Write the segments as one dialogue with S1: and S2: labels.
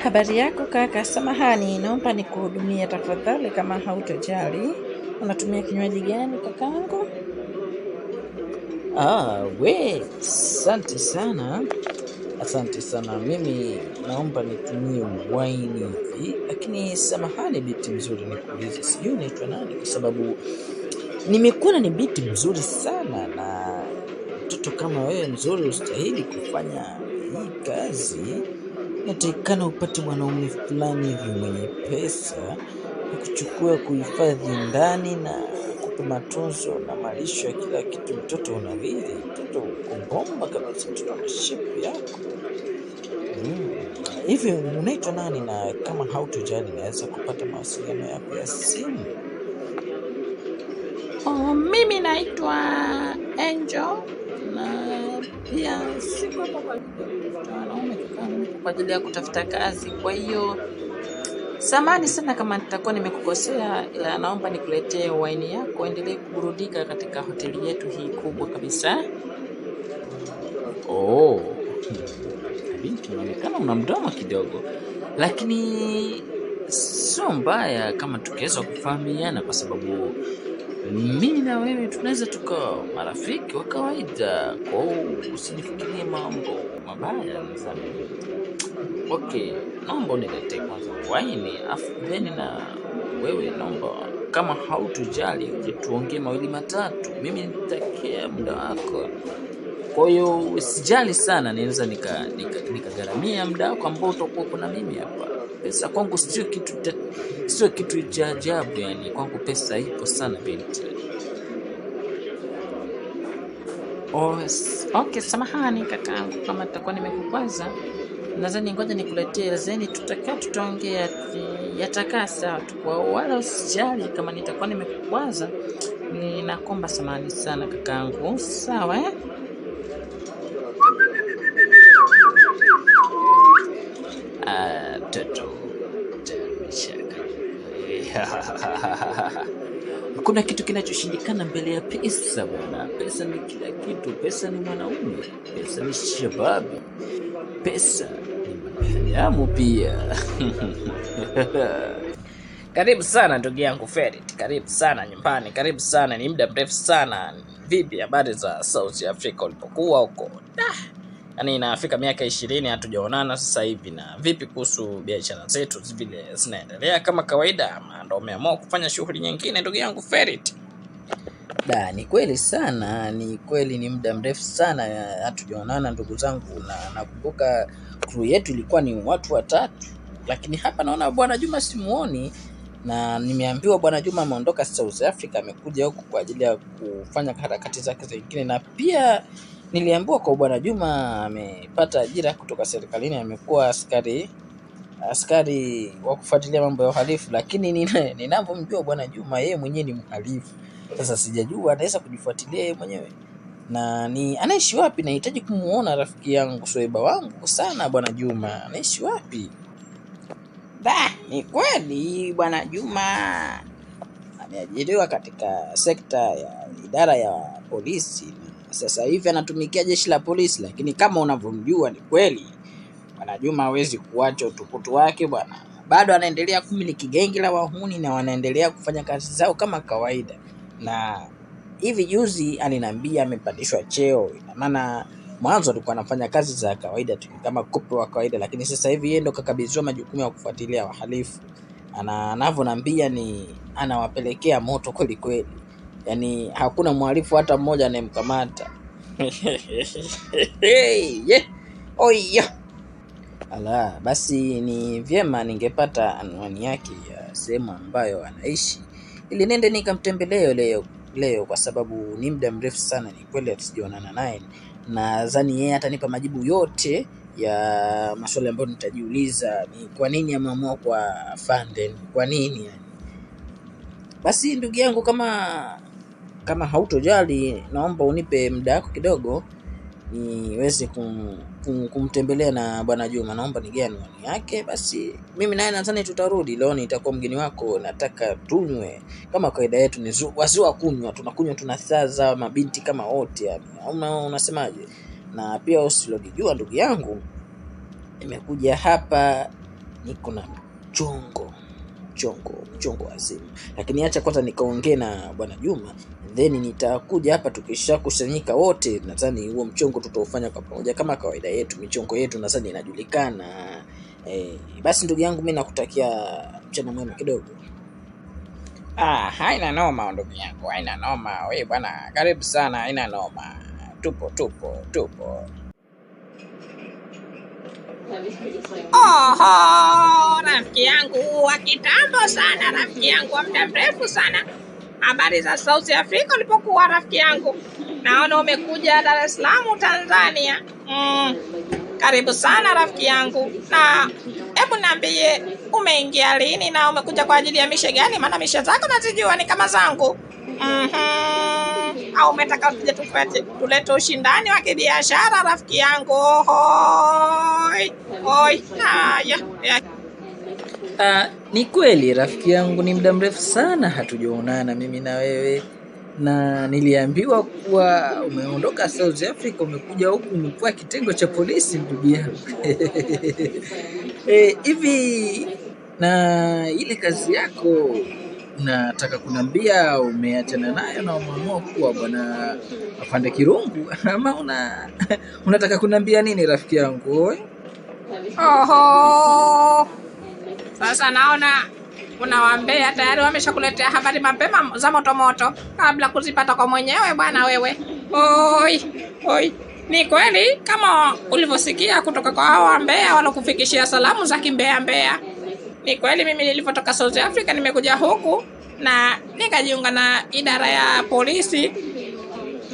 S1: Habari yako kaka, samahani, naomba nikuhudumia tafadhali kama hautojali. Unatumia kinywaji gani kakangu?
S2: Asante sana. Asante sana. Mimi naomba nitumie wine hivi. Lakini samahani binti mzuri, nikuulize, sijui unaitwa nani, kwa sababu nimekuona ni binti mzuri sana, na mtoto kama wewe mzuri ustahili kufanya hii kazi. Natakikana upate mwanaume fulani hivi mwenye pesa, kuchukua kuhifadhi ndani na kupe matunzo na malisho ya kila kitu. Mtoto unawili, mtoto kumbomba kabisa, mtoto na shepu yako. Hivi unaitwa nani, na kama hautojali naweza kupata mawasiliano yako ya simu?
S1: Mimi naitwa Angel, na pia siko hapa kwa wanaume kakangu, kwa ajili ya kutafuta kazi. Kwa hiyo samahani sana kama nitakuwa nimekukosea, ila naomba nikuletee wine yako, endelee kuburudika katika hoteli yetu hii kubwa kabisa.
S2: Binti, unaonekana una mdomo kidogo, lakini sio mbaya kama tukiweza kufahamiana, kwa sababu mimi na wewe tunaweza tukawa marafiki wa kawaida. Kwa hiyo usinifikirie mambo mabaya sana. Okay, naomba uniletee kwanza wine, afu then na wewe naomba kama hautujali tuongee mawili matatu. Mimi nitakea muda wako, kwa hiyo usijali sana, naweza nikagaramia muda wako ambao utakuwa kuna mimi hapa. Pesa kwangu sio kitu cha ajabu, yani kwangu pesa ipo sana binti.
S1: Okay, samahani kakangu kama nitakuwa nimekukwaza. Nadhani ngoja nikuletee zeni, tutaongea, yatakaa sawa tu, wala usijali kama nitakuwa nimekukwaza. Ninakomba samahani sana kakangu, sawa eh?
S2: Kuna kitu kinachoshindikana mbele ya pesa bwana. Pesa ni kila kitu. Pesa ni mwanaume, pesa ni shababi, pesa ni binadamu pia.
S3: Karibu sana ndugu yangu Ferit, karibu sana nyumbani, karibu sana, ni muda mrefu sana. Vipi habari za South Africa ulipokuwa huko? Yaani inafika miaka 20 hatujaonana sasa hivi. Na vipi kuhusu biashara zetu, vile zinaendelea kama kawaida ama ndio umeamua kufanya shughuli nyingine ndugu yangu Ferit?
S2: Ni kweli sana, ni kweli ni muda mrefu sana hatujaonana ndugu zangu, na nakumbuka crew yetu ilikuwa ni watu watatu, lakini hapa naona Bwana Juma simuoni, na nimeambiwa Bwana Juma ameondoka South Africa, amekuja huku kwa ajili ya kufanya harakati zake zingine. Na pia niliambiwa kwa Bwana Juma amepata ajira kutoka serikalini, amekuwa askari wa kufuatilia mambo ya uhalifu, lakini ninavyomjua Bwana Juma yeye mwenyewe ni mhalifu. Sasa sijajua anaweza kujifuatilia yeye mwenyewe na ni anaishi wapi. Nahitaji kumuona rafiki yangu, Swaiba wangu sana. Bwana Juma anaishi wapi?
S1: Ni kweli Bwana Juma ameajiriwa katika sekta ya idara ya polisi. Sasa hivi anatumikia jeshi la polisi, lakini kama unavyomjua ni kweli Bwana Juma hawezi kuacha utukutu wake bwana. Bado anaendelea kumiliki gengi la wahuni na wanaendelea kufanya kazi zao kama kawaida. Na hivi juzi aliniambia amepandishwa cheo. Ina maana mwanzo alikuwa anafanya kazi za kawaida tu kama kopo wa kawaida, lakini sasa hivi yeye ndo kakabidhiwa majukumu ya kufuatilia wahalifu. Anavyoniambia ni anawapelekea moto kweli kweli. Yaani hakuna mhalifu hata mmoja anemkamata. Ala, basi ni vyema ningepata anwani yake ya sehemu ambayo anaishi, ili nende nikamtembelee leo kwa sababu ni muda mrefu sana ni kweli hatujaonana naye. Nadhani yeye atanipa majibu yote ya maswali ambayo nitajiuliza, ni kwa nini ameamua kwa Fanden, kwa nini yani. Basi ndugu yangu, kama hautojali, naomba unipe muda wako kidogo niweze kumtembelea na Bwana Juma. Naomba nigea anwani yake, basi mimi naye nadhani tutarudi. Leo nitakuwa mgeni wako, nataka tunywe kama kawaida yetu, ni wazua kunywa, tunakunywa tunasaza mabinti kama wote yani. Unasemaje? Na pia usilojua ndugu yangu, nimekuja hapa niko na mchongo wa simu, lakini acha kwanza nikaongee na bwana Juma, then nitakuja hapa. Tukishakusanyika wote, nadhani huo mchongo tutaufanya kwa pamoja kama kawaida yetu. Michongo yetu nadhani inajulikana. Basi ndugu yangu, mimi nakutakia mchana mwema kidogo.
S3: Haina noma ndugu yangu, haina noma. Wewe bwana, karibu sana, haina noma. Tupo. Rafiki yangu wa kitambo sana, rafiki yangu wa muda mrefu sana. Habari za South Africa ulipokuwa rafiki yangu? Naona umekuja Dar es Salaam Tanzania. Karibu sana rafiki yangu. Na hebu niambie, umeingia lini na umekuja kwa ajili ya mishe gani? Maana mishe zako nazijua ni kama zangu. Au umetaka tulete ushindani wa kibiashara rafiki yangu?
S1: Ni kweli rafiki yangu, ni muda mrefu sana hatujaonana mimi na wewe, na niliambiwa kuwa umeondoka South Africa, umekuja huku, umekuwa kitengo cha polisi ndugu yangu. Hivi na ile kazi yako unataka kuniambia umeachana nayo na umeamua kuwa bwana afande Kirungu, ama unataka kuniambia nini rafiki yangu?
S3: Sasa naona unawaambia tayari wameshakuletea habari mapema za moto kabla kuzipata kwa mwenyewe bwana wewe. Ni kweli kama ulivyosikia kutoka kwa hao wambea walokufikishia salamu za kimbea. Ni kweli mimi nilipotoka South Africa nimekuja huku na nikajiunga na idara ya polisi,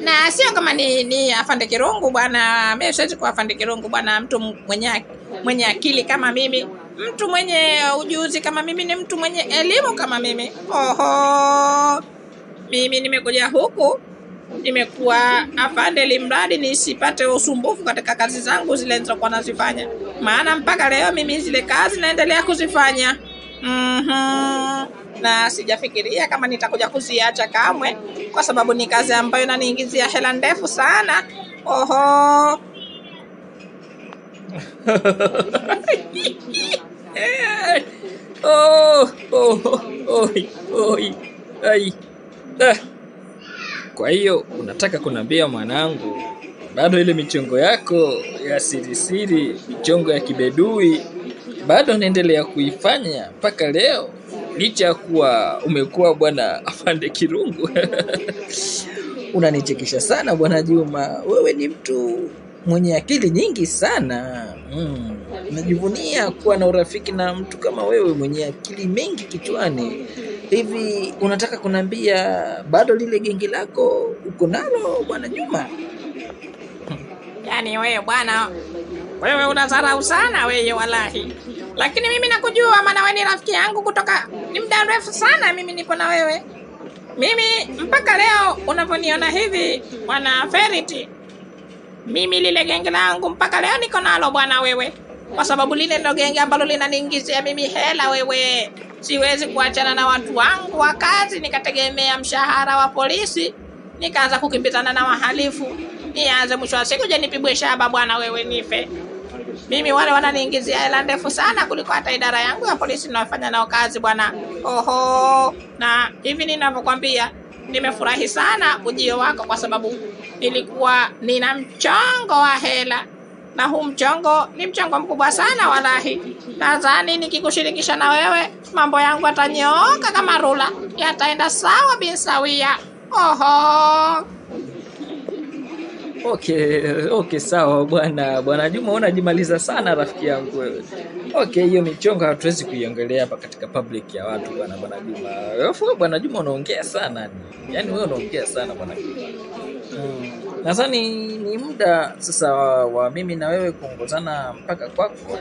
S3: na sio kama ni afande Kirungu bwana. Mimi siwezi kuwa afande Kirungu bwana, mtu mwenye akili kama mimi, mtu mwenye ujuzi kama mimi, ni mtu mwenye elimu kama mimi. Mimi nimekuja huku, nimekuwa afande limradi nisipate usumbufu katika kazi zangu zile nilizokuwa nazifanya, maana mpaka leo mimi zile kazi naendelea kuzifanya. Na sijafikiria kama nitakuja kuziacha kamwe, kwa sababu ni kazi ambayo inaniingizia hela ndefu sana.
S2: Kwa hiyo unataka kuniambia mwanangu, bado ile michongo yako ya siri, michongo ya kibedui bado unaendelea kuifanya mpaka leo, licha ya kuwa umekuwa bwana afande Kirungu?
S1: Unanichekesha sana bwana Juma, wewe ni mtu mwenye akili nyingi sana. Najivunia kuwa na urafiki na mtu kama wewe mwenye akili mengi kichwani. Hivi unataka kuniambia bado lile gengi lako uko nalo bwana Juma?
S3: Yaani wewe bwana, wewe unadharau sana wewe wallahi. Lakini mimi nakujua, maana wewe ni rafiki yangu kutoka ni muda mrefu sana mimi nipo na wewe. Mimi mpaka leo unavyoniona hivi bwana Ferity, mimi lile genge langu mpaka leo niko nalo bwana wewe, kwa sababu lile ndo genge ambalo linaniingizia mimi hela wewe. Siwezi kuachana na watu wangu wa kazi nikategemea mshahara wa polisi nikaanza kukimbizana na wahalifu, nianze mwisho wa siku je nipigwe shaba bwana wewe nife. Mimi wale wananiingizia hela ndefu sana kuliko hata idara yangu ya polisi ninayofanya nao kazi bwana. Na hivi ninavyokuambia, nimefurahi sana ujio wako, kwa sababu nilikuwa nina mchongo wa hela, na huu mchongo ni mchongo mkubwa sana wallahi. Nadhani nikikushirikisha na wewe mambo yangu yatanyooka kama rula, yataenda sawa bin sawia.
S2: Okay, sawa bwana Juma, unajimaliza sana rafiki yangu wewe. Hiyo michongo hatuwezi kuiongelea hapa katika public ya watu bwana Juma. Wewe bwana Juma unaongea sana. Yaani wewe unaongea sana bwana Juma. Nadhani ni muda sasa wa mimi na wewe kuongozana mpaka kwako.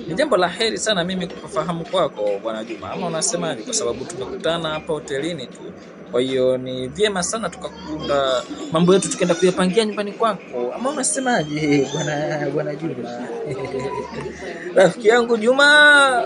S2: Ni jambo la heri sana mimi kufahamu kwako bwana Juma, ama unasemaje? Kwa sababu tumekutana hapa hotelini tu, kwa hiyo ni vyema sana tukakunda mambo yetu tukaenda kuyapangia nyumbani kwako, ama unasemaje bwana Juma? Rafiki yangu Juma.